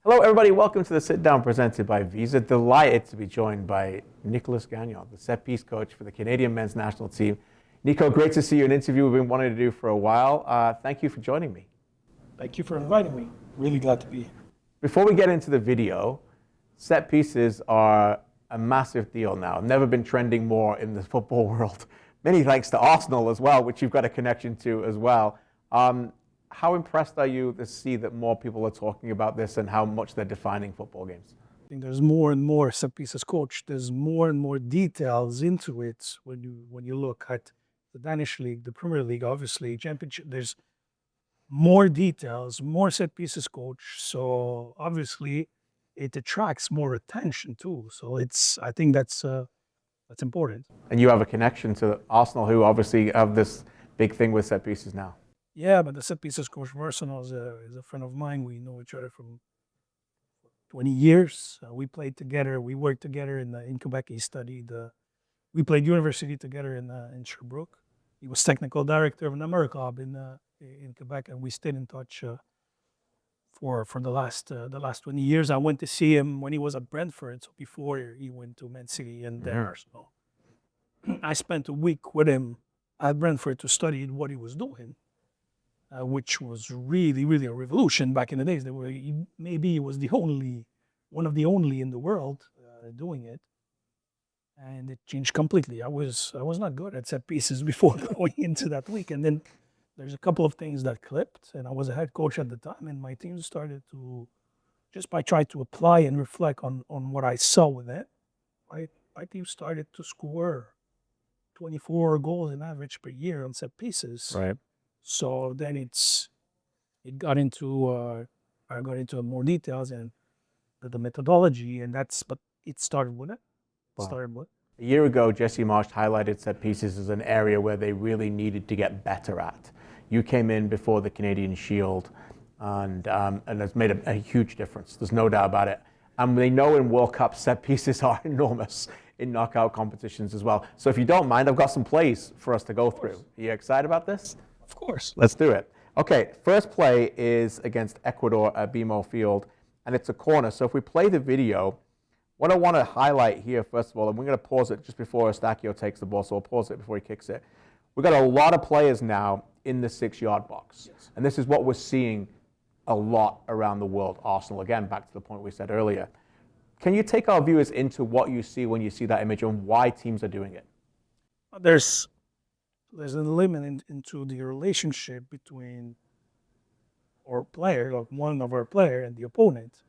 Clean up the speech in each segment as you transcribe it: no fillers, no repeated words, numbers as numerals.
Hello, everybody. Welcome to the Sit Down presented by Visa. Delighted to be joined by Nicolas Gagnon, the set-piece coach for the Canadian men's national team. Nico, great to see you. An interview we've been wanting to do for a while. Thank you for joining me. Thank you for inviting me. Really glad to be here. Before we get into the video, set pieces are a massive deal now. Never been trending more in the football world. Many thanks to Arsenal as well, which you've got a connection to as well. How impressed are you to see that more people are talking about this and how much they're defining football games? I think there's more and more set pieces coach. There's more and more details into it when you look at the Danish league, the Premier League, obviously championship. There's more details, more set pieces coach. So obviously, it attracts more attention too. So I think that's important. And you have a connection to Arsenal, who obviously have this big thing with set pieces now. Yeah, but the set pieces coach from Arsenal is a friend of mine. We know each other from 20 years. We played together. We worked together in Quebec. He studied. We played university together in Sherbrooke. He was technical director of an Americlub in Quebec, and we stayed in touch for the last 20 years. I went to see him when he was at Brentford, so before he went to Man City and then Arsenal. I spent a week with him at Brentford to study what he was doing. Which was really, really a revolution back in the days. Maybe he was one of the only in the world doing it, and it changed completely. I was not good at set pieces before going into that week, and then there's a couple of things that clipped, and I was a head coach at the time, and my team started to, just by trying to apply and reflect on what I saw with it, my team started to score 24 goals in average per year on set pieces. Right. So then I got into more details and the methodology, but it started with it. A year ago, Jesse Marsh highlighted set pieces as an area where they really needed to get better at. You came in before the Canadian Shield, and it's made a huge difference. There's no doubt about it. And they know in World Cup set pieces are enormous in knockout competitions as well. So if you don't mind, I've got some plays for us to go through. Are you excited about this? Of course. Let's do it. Okay, first play is against Ecuador at BMO Field, and it's a corner. So if we play the video, what I want to highlight here, first of all, and we're going to pause it just before Eustáquio takes the ball, so we'll pause it before he kicks it. We've got a lot of players now in the 6-yard box. Yes. And this is what we're seeing a lot around the world. Arsenal, again, back to the point we said earlier. Can you take our viewers into what you see when you see that image and why teams are doing it? There's an element into the relationship between our player, like one of our player, and the opponent,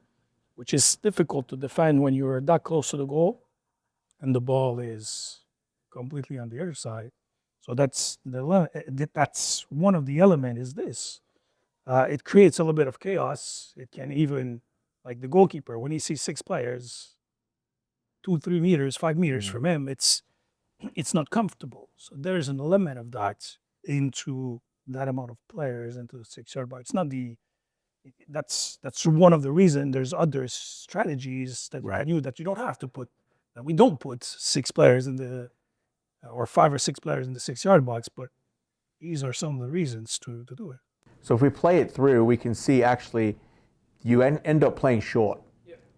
which is difficult to defend when you're that close to the goal and the ball is completely on the other side. So that's one of the elements is this. It creates a little bit of chaos. It can even, like the goalkeeper, when he sees 6 players, 2, 3 meters, 5 meters from him, it's not comfortable. So there's an element of that into that amount of players into the 6-yard box. It's not that's one of the reasons. There's other strategies that you don't have to put, that we don't put 6 players or 5 or 6 players in the 6-yard box, but these are some of the reasons to do it. So if we play it through, we can see actually you end up playing short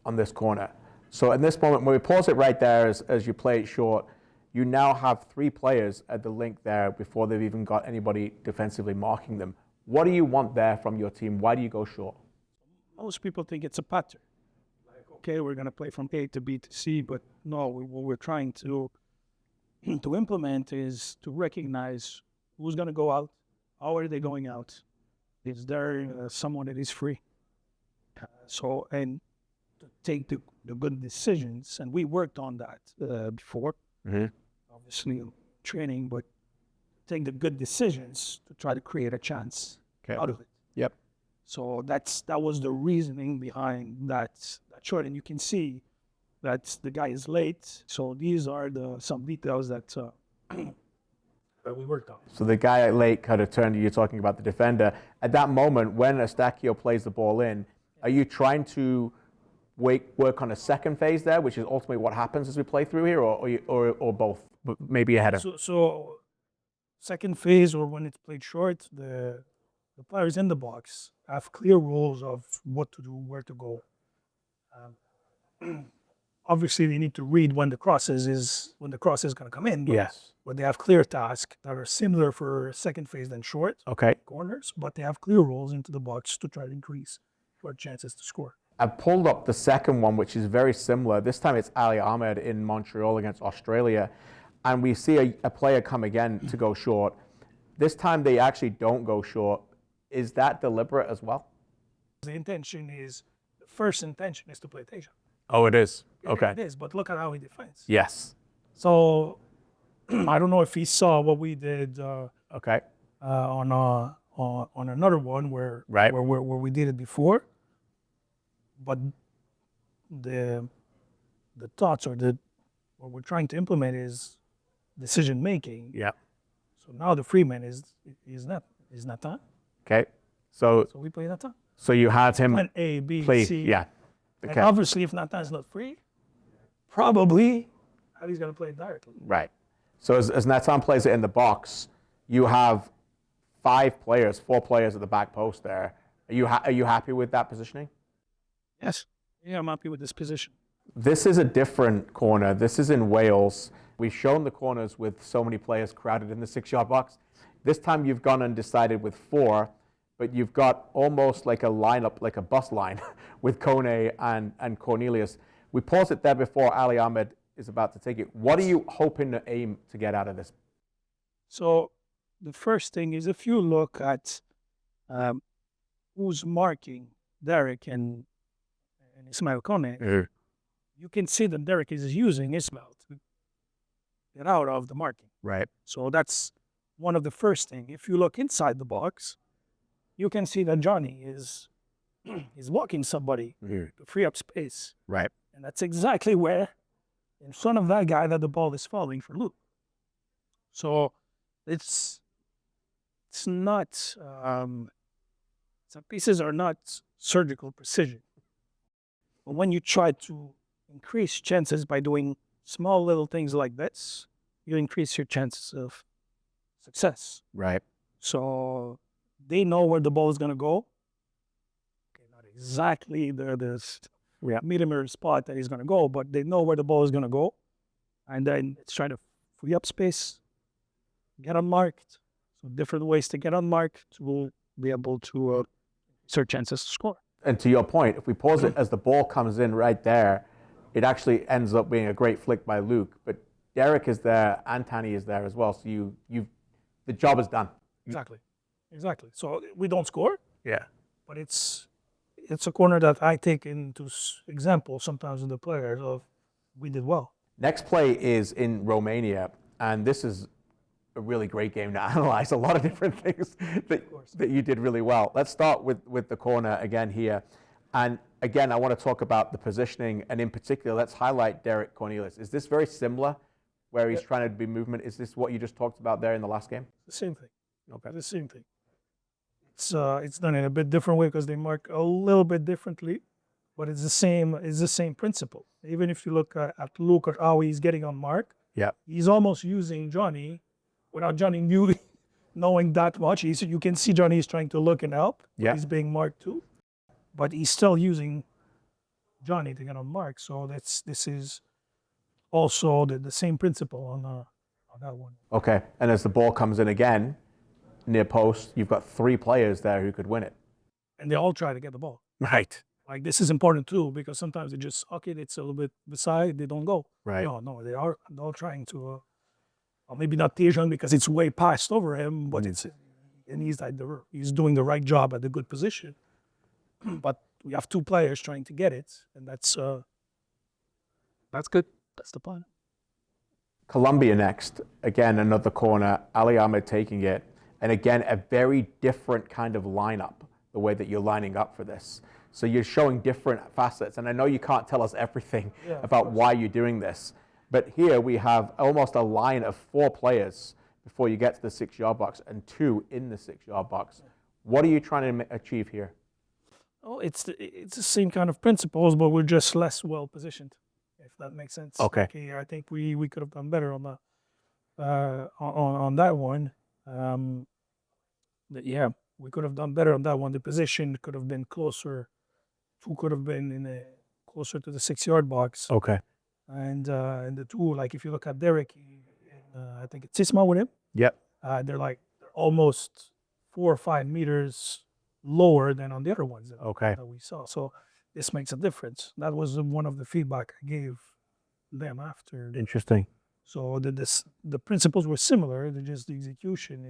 on this corner. So in this moment, when we pause it right there as you play it short, you now have 3 players at the link there before they've even got anybody defensively marking them. What do you want there from your team? Why do you go short? Most people think it's a pattern. Like, okay, we're going to play from A to B to C, but no, what we're trying to implement is to recognize who's going to go out, how are they going out, is there someone that is free? And to take the good decisions, and we worked on that before. Obviously training, but take the good decisions to try to create a chance out of it. Yep. So that was the reasoning behind that shot, and you can see that the guy is late. So these are some details that we worked on. So the guy late kind of turned, you're talking about the defender. At that moment, when Eustáquio plays the ball in, are you trying to work on a second phase there, which is ultimately what happens as we play through here, or both, maybe a header? So second phase, or when it's played short, the players in the box have clear rules of what to do, where to go. Obviously, they need to read when the cross is going to come in. Yes. But they have clear tasks that are similar for second phase than short Okay. corners, but they have clear rolls into the box to try to increase your chances to score. I've pulled up the second one, which is very similar. This time it's Ali Ahmed in Montreal against Australia. And we see a player come again to go short. This time they actually don't go short. Is that deliberate as well? The first intention is to play takedown. Oh, it is. Yeah, Okay. it is, but look at how he defends. Yes. So I don't know if he saw what we did Okay. on another one where Right. where we did it before, but the thoughts or what we're trying to implement is decision making. Yeah. So now the free man is Nathan. Okay. So So we play Nathan. so you had him Plan A, B, play. C. Yeah. And Okay. obviously, if Nathan's not free, probably Ali's gonna play it directly. Right. So as Nathan plays it in the box, you have four players at the back post there. Are you happy with that positioning? Yes. Yeah, I'm happy with this position. This is a different corner. This is in Wales. We've shown the corners with so many players crowded in the 6-yard box. This time you've gone and decided with 4, but you've got almost like a lineup, like a bus line with Kone and Cornelius. We paused it there before Ali Ahmed is about to take it. What are you hoping to aim to get out of this? So the first thing is if you look at who's marking Derek and Ismail Kone, you can see that Derek is using Ismail to get out of the marking. Right. So that's one of the first things. If you look inside the box, you can see that Johnny is walking somebody to free up space. Right. And that's exactly where, in front of that guy, that the ball is falling for Luke. So it's not, some pieces are not surgical precision. But when you try to increase chances by doing small little things like this, you increase your chances of success. Right. So they know where the ball is going to go. Okay, not exactly the millimeter spot that he's going to go, but they know where the ball is going to go. And then it's trying to free up space, get unmarked. So different ways to get unmarked to be able to search chances to score. And to your point, if we pause it as the ball comes in right there, it actually ends up being a great flick by Luke. But Derek is there, and Tani is there as well. So the job is done. Exactly. So we don't score, Yeah. but it's a corner that I take into example sometimes in the players of we did well. Next play is in Romania, and this is a really great game to analyze. A lot of different things that you did really well. Let's start with the corner again here. And again, I want to talk about the positioning, and in particular, let's highlight Derek Cornelius. Is this very similar, where he's trying to be movement? Is this what you just talked about there in the last game? The same thing. Okay. The same thing. It's done in a bit different way because they mark a little bit differently, but it's the same. It's the same principle. Even if you look at Luke or how he's getting on mark, Yeah. he's almost using Johnny without Johnny knowing that much. You can see Johnny is trying to look and help. Yeah. He's being marked too, but he's still using Johnny to get on mark. So this is also the same principle on that one. Okay. And as the ball comes in again, near post, you've got 3 players there who could win it. And they all try to get the ball. Right. Like this is important too because sometimes they just it's a little bit beside, they don't go. Right. No, they are all trying to, or maybe not Tejan because it's way past over him, but he's doing the right job at the good position. But we have 2 players trying to get it, and that's good. That's the plan. Colombia next. Again, another corner. Ali Ahmed taking it. And again, a very different kind of lineup, the way that you're lining up for this. So you're showing different facets. And I know you can't tell us everything about why you're doing this. But here we have almost a line of 4 players before you get to the 6-yard box and 2 in the 6-yard box. What are you trying to achieve here? Oh, it's the same kind of principles, but we're just less well positioned, if that makes sense. Okay. I think we could have done better on that one. We could have done better on that one. The position could have been closer. 2 could have been in a closer to the 6-yard box. Okay. And the two, like if you look at Derek, I think it's Sisma with him. Yep. They're almost 4 or 5 meters lower than on the other ones Okay. that we saw. So this makes a difference. That was one of the feedback I gave them after. Interesting. So the principles were similar. Just the execution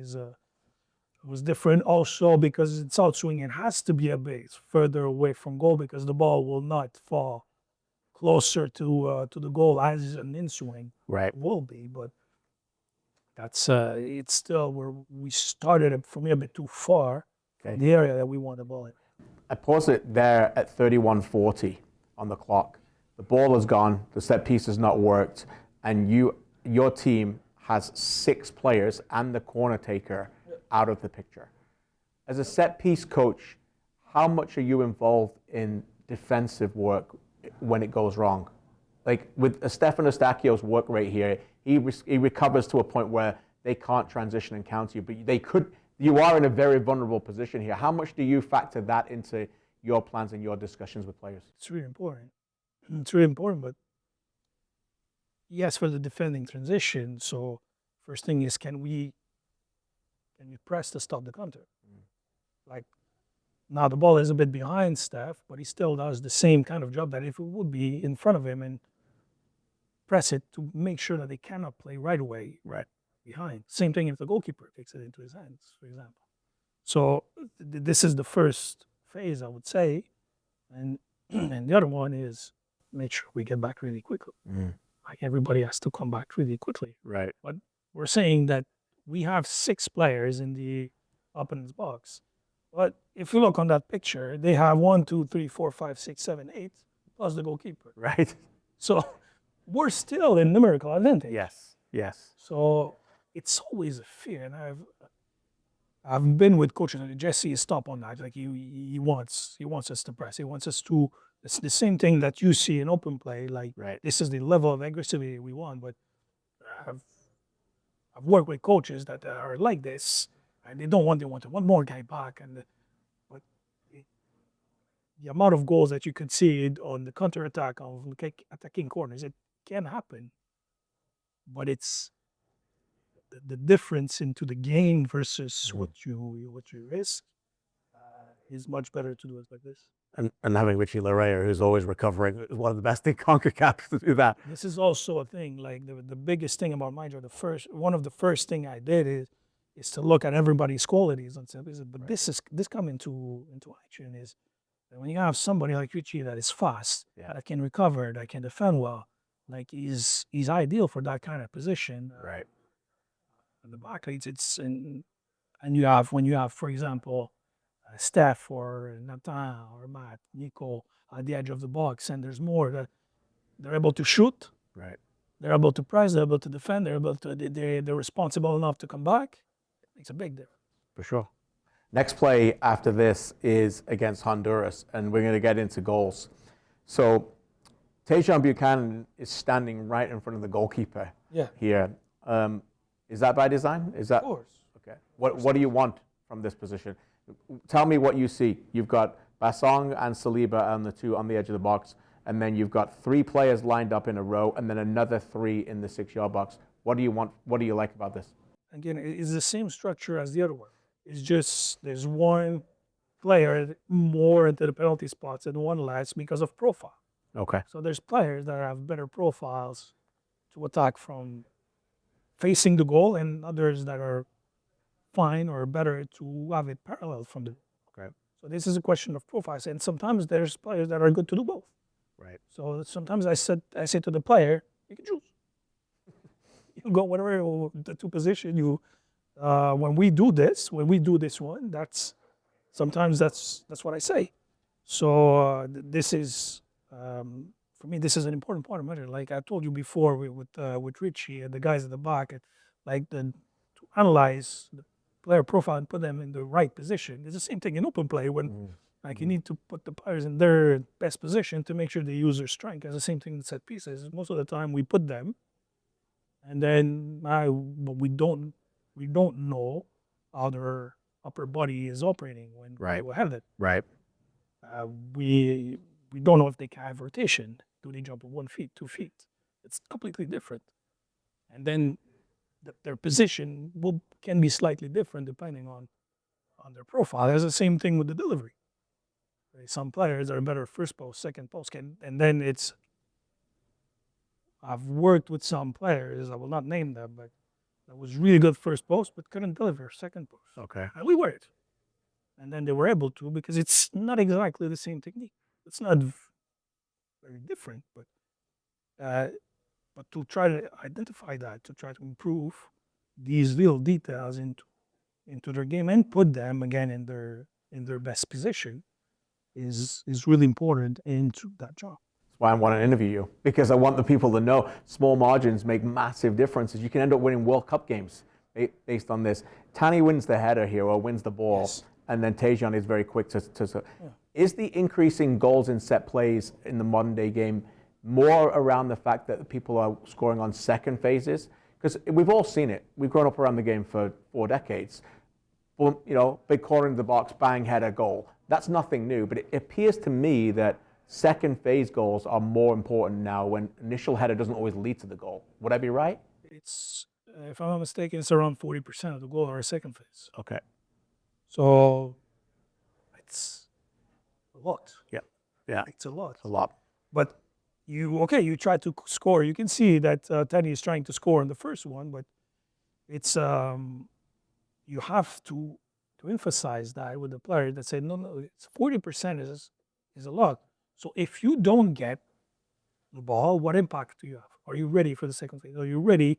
was different. Also because it's outswing, it has to be a base further away from goal because the ball will not fall closer to the goal as an in-swing Right. will be. But that's it's still where we started for me a bit too far Okay. from the area that we want the ball in. I pause it there at 31:40 on the clock. The ball is gone. The set piece has not worked, and your team has 6 players and the corner taker out of the picture. As a set piece coach, how much are you involved in defensive work when it goes wrong? Like with Stefan Eustachio's work rate here, he recovers to a point where they can't transition and counter you, but they could. You are in a very vulnerable position here. How much do you factor that into your plans and your discussions with players? It's really important. It's really important, but yes, for the defending transition. So first thing is, can we press to stop the counter? Like now the ball is a bit behind Steph, but he still does the same kind of job that if it would be in front of him and press it to make sure that they cannot play right away behind. Same thing if the goalkeeper takes it into his hands, for example. So this is the first phase, I would say, and and the other one is make sure we get back really quickly. Like everybody has to come back really quickly. Right. But we're saying that we have 6 players in the opponent's box. But if you look on that picture, they have 1, 2, 3, 4, 5, 6, 7, 8, plus the goalkeeper. Right. So we're still in numerical advantage. Yes. Yes. So it's always a fear, and I've been with coaches, and Jesse is top on that. Like he wants us to press. He wants us to. It's the same thing that you see in open play. Like this is the level of aggressivity we want. But I've worked with coaches that are like this, and they want one more guy back, but the amount of goals that you could see on the counter attack of attacking corners, it can happen, but it's the difference into the gain versus what you risk is much better to do it like this. And having Richie Laryea, who's always recovering, is one of the best in CONCACAF to do that. This is also a thing. Like the biggest thing about my job, one of the first thing I did is to look at everybody's qualities and say, but this come into action is that when you have somebody like Richie that is fast, that can recover, that can defend well, like he's ideal for that kind of position. Right. And the backlights, and you have when you have, for example, Steph or Nathan or Matt, Nico at the edge of the box, and there's more that they're able to shoot. Right. They're able to press. They're able to defend. They're responsible enough to come back. It makes a big difference. For sure. Next play after this is against Honduras, and we're going to get into goals. So Tajon Buchanan is standing right in front of the goalkeeper here. Is that by design? Is that? Of course. Okay. What do you want from this position? Tell me what you see. You've got Bassong and Saliba on the edge of the box, and then you've got 3 players lined up in a row, and then another 3 in the 6-yard box. What do you want? What do you like about this? Again, it's the same structure as the other one. It's just there's one player more into the penalty spots and one less because of profile. Okay. So there's players that have better profiles to attack from facing the goal, and others that are fine or better to have it parallel from the. Okay. So this is a question of profiles, and sometimes there's players that are good to do both. Right. So sometimes I say to the player, you can choose. You go whatever the 2 position you. When we do this one, that's what I say. So this is for me. This is an important part of it. Like I told you before with Richie and the guys at the back, to analyze the player profile and put them in the right position. It's the same thing in open play when you need to put the players in their best position to make sure they use their strength. It's the same thing in set pieces. Most of the time we put them, and then we don't know how their upper body is operating when we have it. Right. We we don't know if they can have rotation. Do they jump 1 feet, 2 feet? It's completely different. And then their position can be slightly different depending on their profile. There's the same thing with the delivery. Some players are better first post, second post, and then it's. I've worked with some players. I will not name them, but that was really good first post, but couldn't deliver second post. Okay. And we worked, and then they were able to because it's not exactly the same technique. It's not very different, but to try to identify that, to try to improve these little details into their game and put them again in their best position is really important into that job. That's why I want to interview you, because I want the people to know small margins make massive differences. You can end up winning World Cup games based on this. Tani wins the header here or wins the ball, Yes. and then Tejan is very quick to. Is the increasing goals in set plays in the modern day game more around the fact that people are scoring on second phases? Because we've all seen it. We've grown up around the game for 4 decades. Well, big corner in the box, bang, header, goal. That's nothing new, but it appears to me that second phase goals are more important now when initial header doesn't always lead to the goal. Would I be right? It's if I'm not mistaken, it's around 40% of the goal are second phase. Okay. So it's a lot. Yeah. Yeah. It's a lot. A lot. But you try to score. You can see that Teddy is trying to score in the first one, but it's you have to emphasize that with the player that say no, it's 40% is a lot. So if you don't get the ball, what impact do you have? Are you ready for the second phase? Are you ready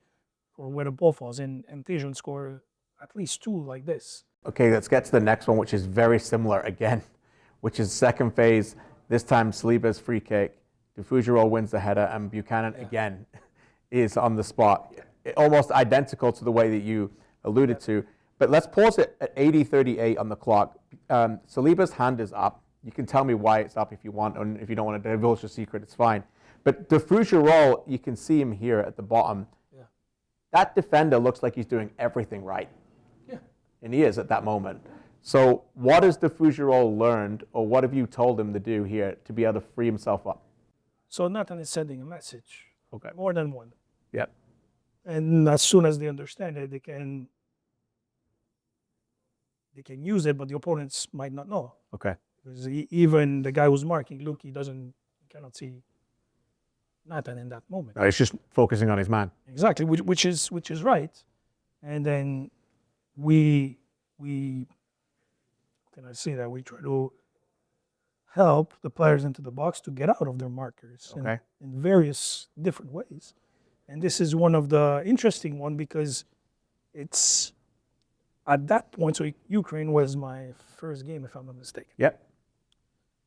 for where the ball falls? And Tejan score at least 2 like this. Okay, let's get to the next one, which is very similar again, which is second phase. This time Saliba's free kick. Dufugero wins the header, and Buchanan again is on the spot. Almost identical to the way that you alluded to. But let's pause it at 80:38 on the clock. Saliba's hand is up. You can tell me why it's up if you want, and if you don't want to divulge the secret, it's fine. But Dufugero, you can see him here at the bottom. Yeah. That defender looks like he's doing everything right. Yeah. And he is at that moment. So what has Dufugero learned, or what have you told him to do here to be able to free himself up? So Nathan is sending a message. Okay. More than one. Yep. And as soon as they understand it, they can use it, but the opponents might not know. Okay. Because even the guy who's marking Luke, he cannot see Nathan in that moment. It's just focusing on his man. Exactly, which is right. And then we can I say that we try to help the players into the box to get out of their markers in various different ways. And this is one of the interesting one because it's at that point, so Ukraine was my first game, if I'm not mistaken. Yep.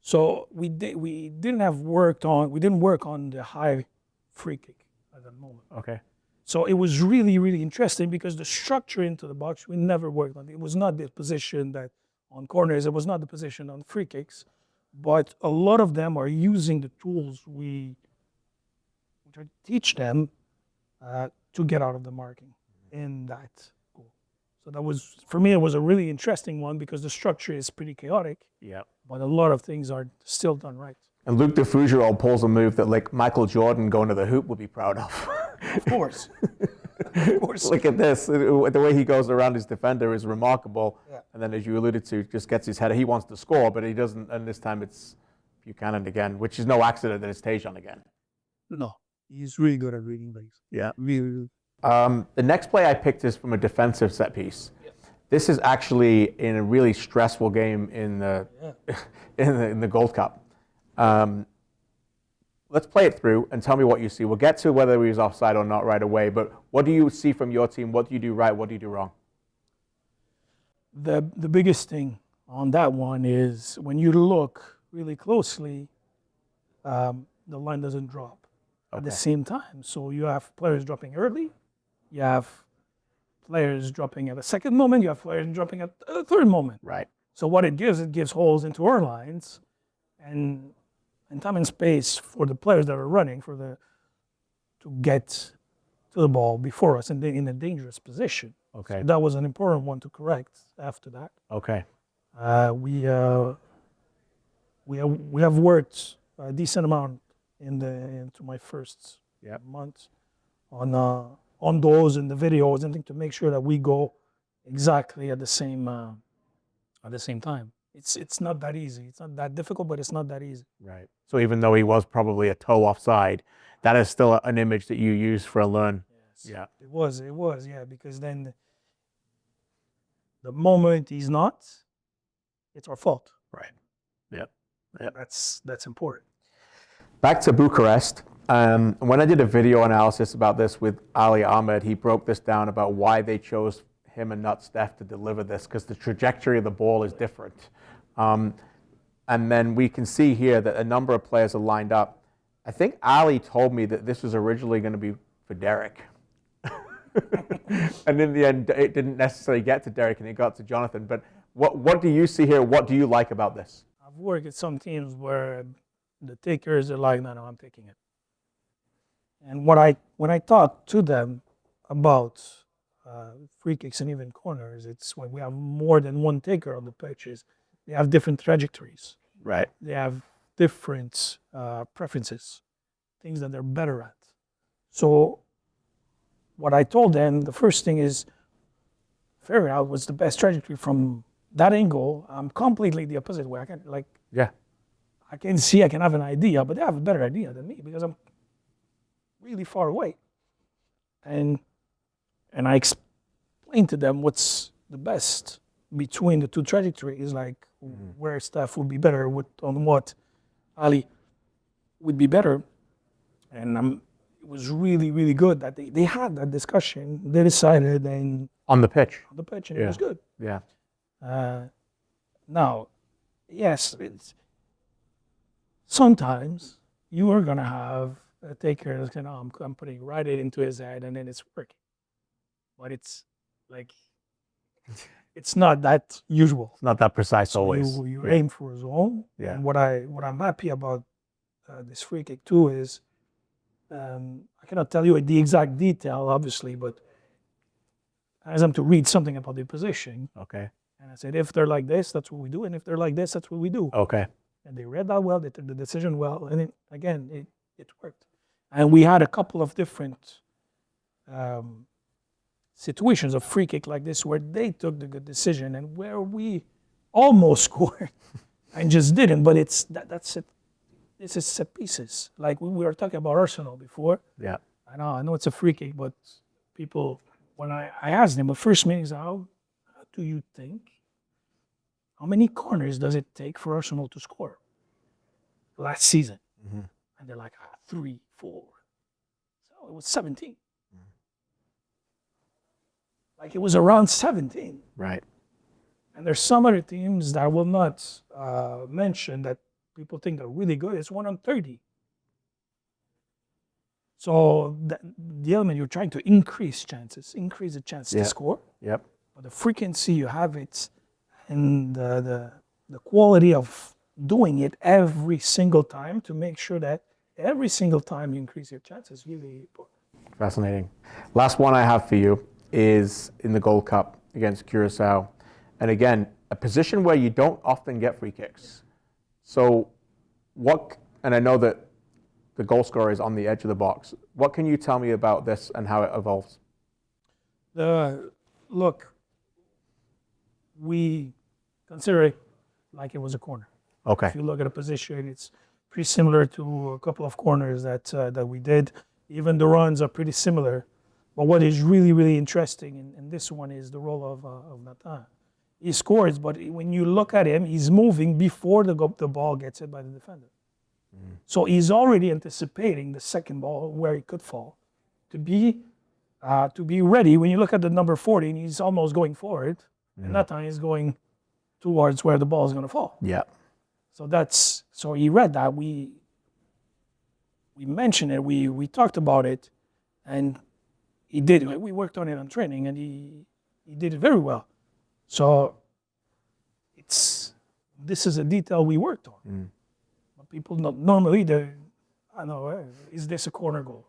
So we didn't work on the high free kick at that moment. Okay. So it was really, really interesting because the structure into the box, we never worked on. It was not the position that on corners, it was not the position on free kicks, but a lot of them are using the tools we try to teach them to get out of the marking in that goal. So that was, for me, it was a really interesting one because the structure is pretty chaotic. Yeah. But a lot of things are still done right. And Luke Dufugero pulls a move that like Michael Jordan going to the hoop would be proud of. Of course. Of course. Look at this. The way he goes around his defender is remarkable. Yeah. And then, as you alluded to, just gets his header. He wants to score, but he doesn't. And this time it's Buchanan again, which is no accident that it's Tejan again. No, he's really good at reading things. Yeah. Really. The next play I picked is from a defensive set piece. Yeah. This is actually in a really stressful game in the in the Gold Cup. Let's play it through and tell me what you see. We'll get to whether he was offside or not right away, but what do you see from your team? What do you do right? What do you do wrong? The biggest thing on that one is when you look really closely, the line doesn't drop at the same time. So you have players dropping early, you have players dropping at the second moment, you have players dropping at the third moment. Right. So what it gives holes into our lines and time and space for the players that are running to get to the ball before us and in a dangerous position. Okay. So that was an important one to correct after that. Okay. We have worked a decent amount into my first Yep. month on those and the videos and things to make sure that we go exactly at the same time. It's not that easy. It's not that difficult, but it's not that easy. Right. So even though he was probably a toe offside, that is still an image that you use for a learn. Yes. Yeah. It was, yeah, because then the moment he's not, it's our fault. Right. Yep. Yep. That's important. Back to Bucharest. When I did a video analysis about this with Ali Ahmed, he broke this down about why they chose him and not Steph to deliver this, because the trajectory of the ball is different. And then we can see here that a number of players are lined up. I think Ali told me that this was originally going to be for Derek. And in the end, it didn't necessarily get to Derek and it got to Jonathan. But what do you see here? What do you like about this? I've worked at some teams where the takers are like, no, I'm taking it. And when I talk to them about free kicks and even corners, it's when we have more than one taker on the pitches, they have different trajectories. Right. They have different preferences, things that they're better at. So what I told them, the first thing is figure out what's the best trajectory from that angle. I'm completely the opposite way. Yeah. I can have an idea, but they have a better idea than me because I'm really far away. And I explained to them what's the best between the two trajectories, like where Steph would be better, on what Ali would be better. And it was really, really good that they had that discussion. They decided and On the pitch. on the pitch, and Yeah. it was good. Yeah. Now, yes, sometimes you are going to have a taker that's going, oh, I'm putting right it into his head, and then it's working. But it's like, it's not that usual. It's not that precise So always. you aim for a zone. Yeah. And what I'm happy about this free kick too is, I cannot tell you the exact detail, obviously, but I asked them to read something about the position. Okay. And I said, if they're like this, that's what we do. And if they're like this, that's what we do. Okay. And they read that well, they took the decision well, and it worked. And we had a couple of different situations of free kick like this where they took the good decision and where we almost scored and just didn't. But that's it. This is set pieces. Like we were talking about Arsenal before. Yeah. I know it's a free kick, but people, when I asked them, the first meeting is how do you think? How many corners does it take for Arsenal to score last season? Mm-hmm. And they're like, 3, 4. So it was 17. Like it was around 17. Right. And there's some other teams that I will not mention that people think are really good. It's 1 on 30. So the element, you're trying to increase chances, increase the chance to score. Yep. But the frequency you have it and the quality of doing it every single time to make sure that every single time you increase your chances really important. Fascinating. Last one I have for you is in the Gold Cup against Curacao. And again, a position where you don't often get free kicks. So and I know that the goal scorer is on the edge of the box. What can you tell me about this and how it evolves? Look, we consider it like it was a corner. Okay. If you look at a position, it's pretty similar to a couple of corners that we did. Even the runs are pretty similar. But what is really, really interesting in this one is the role of Nathan. He scores, but when you look at him, he's moving before the ball gets hit by the defender. Mm. So he's already anticipating the second ball where it could fall. To be ready, when you look at the number 14, he's almost going forward. And Nathan is going towards where the ball is going to fall. Yeah. So he read that. We mentioned it. We talked about it, and he did. We worked on it on training, and he did it very well. So this is a detail we worked on. Mm. But people normally I know, is this a corner goal?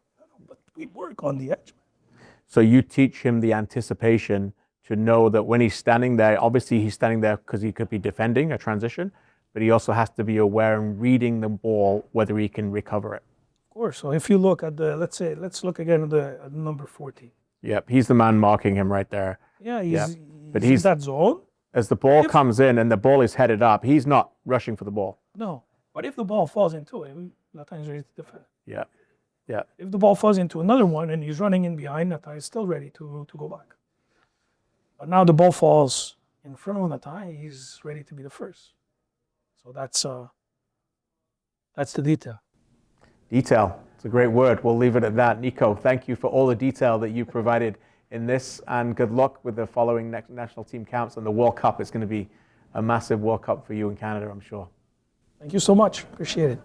But we work on the edge. So you teach him the anticipation to know that when he's standing there, obviously he's standing there because he could be defending a transition, but he also has to be aware and reading the ball, whether he can recover it. Of course. So if you look at the, let's look again at the number 40. Yep, he's the man marking him right there. Yeah, Yep. But he's in that zone. As the ball comes in and the ball is headed up, he's not rushing for the ball. No. But if the ball falls into it, Latai's ready to defend. Yeah, yeah. If the ball falls into another one and he's running in behind, Latai is still ready to go back. But now the ball falls in front of Latai, he's ready to be the first. So that's the detail. Detail. It's a great word. We'll leave it at that. Nico, thank you for all the detail that you provided in this, and good luck with the following national team camps and the World Cup. It's going to be a massive World Cup for you in Canada, I'm sure. Thank you so much. Appreciate it.